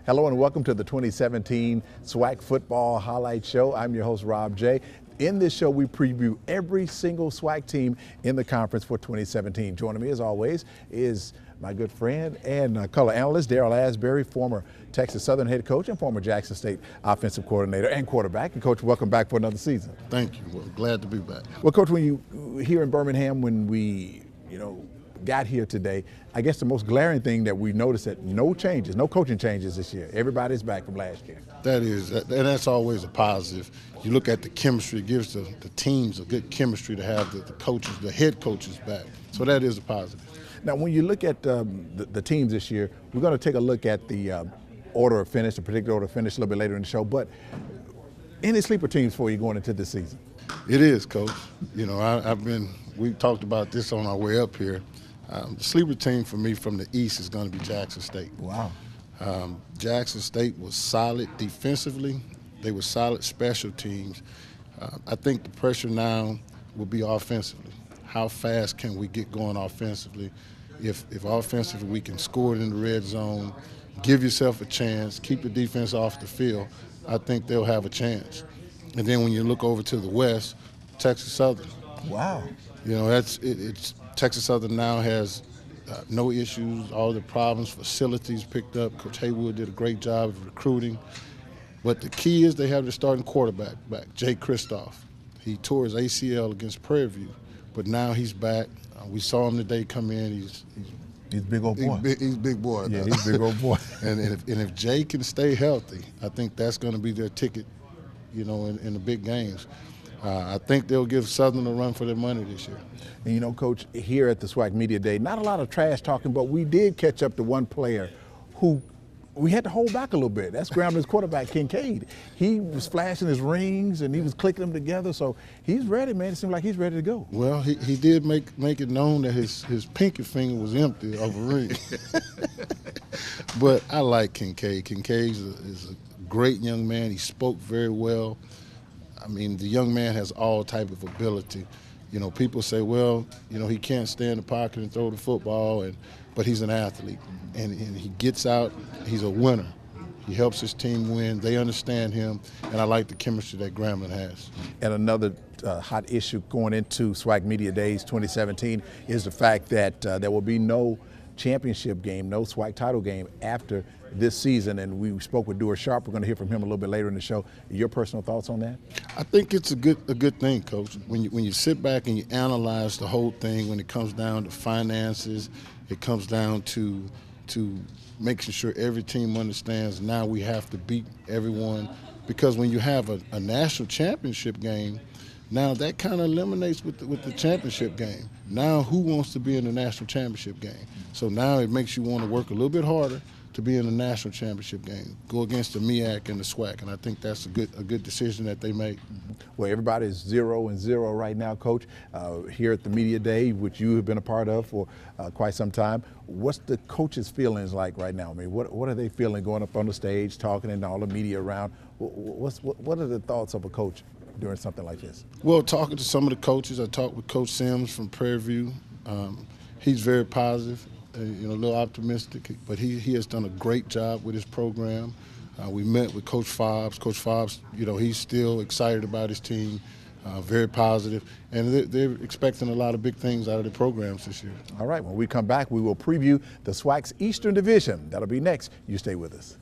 Hello and welcome to the 2017 SWAC Football Highlight Show. I'm your host, Rob J. In this show, we preview every single SWAC team in the conference for 2017. Joining me, as always, is my good friend and color analyst, Darrell Asberry, former Texas Southern head coach and former Jackson State offensive coordinator and quarterback. And, Coach, welcome back for another season. Thank you. Well, glad to be back. Well, Coach, when you here in Birmingham, when we, got here today, I guess the most glaring thing that we noticed that no coaching changes this year. Everybody's back from last year. And that's always a positive. You look at the chemistry, it gives the teams a good chemistry to have the head coaches back. So that is a positive. Now, when you look at the teams this year, we're going to take a look at the order of finish, the predicted order of finish a little bit later in the show. But any sleeper teams for you going into this season? It is, Coach. We talked about this on our way up here. The sleeper team for me from the East is going to be Jackson State. Wow. Jackson State was solid defensively. They were solid special teams. I think the pressure now will be offensively. How fast can we get going offensively? If offensively we can score it in the red zone, give yourself a chance, keep the defense off the field, I think they'll have a chance. And then when you look over to the West, Texas Southern. Wow. It's Texas Southern now has no issues, all the problems, facilities picked up. Coach Haywood did a great job of recruiting. But the key is they have their starting quarterback back, Jay Kristoff. He tore his ACL against Prairie View, but now he's back. We saw him today come in. He's a big old boy. He's a big boy. Yeah, he's a big old boy. and if Jay can stay healthy, I think that's going to be their ticket, in the big games. I think they'll give Southern a run for their money this year. And Coach, here at the SWAC Media Day, not a lot of trash talking, but we did catch up to one player who we had to hold back a little bit. That's Gramblin's quarterback, Kincaid. He was flashing his rings and he was clicking them together, so he's ready, man. It seems like he's ready to go. Well, he did make it known that his pinky finger was empty of a ring. But I like Kincaid. Kincaid is a great young man. He spoke very well. I mean, the young man has all type of ability. People say, well, he can't stay in the pocket and throw the football, but he's an athlete. And he gets out, he's a winner. He helps his team win. They understand him, and I like the chemistry that Grambling has. And another hot issue going into SWAC Media Days 2017 is the fact that there will be no championship game, no SWAC title game after this season, and we spoke with Darrell. We're going to hear from him a little bit later in the show. Your personal thoughts on that? I think it's a good thing, Coach. When you sit back and you analyze the whole thing, when it comes down to finances, it comes down to making sure every team understands now we have to beat everyone, because when you have a national championship game, now that kind of eliminates with the championship game. Now who wants to be in the national championship game? So now it makes you want to work a little bit harder to be in the national championship game, go against the MEAC and the SWAC, and I think that's a good decision that they made. Well, everybody's 0-0 right now, Coach. Here at the Media Day, which you have been a part of for quite some time, what's the coaches' feelings like right now? I mean, what are they feeling going up on the stage, talking and all the media around? What are the thoughts of a coach during something like this? Well, talking to some of the coaches, I talked with Coach Sims from Prairie View. He's very positive. A little optimistic, but he has done a great job with his program. We met with Coach Fobbs. Coach Fobbs, he's still excited about his team, very positive, and they're expecting a lot of big things out of the programs this year. All right, when we come back, we will preview the SWAC's Eastern Division. That'll be next. You stay with us.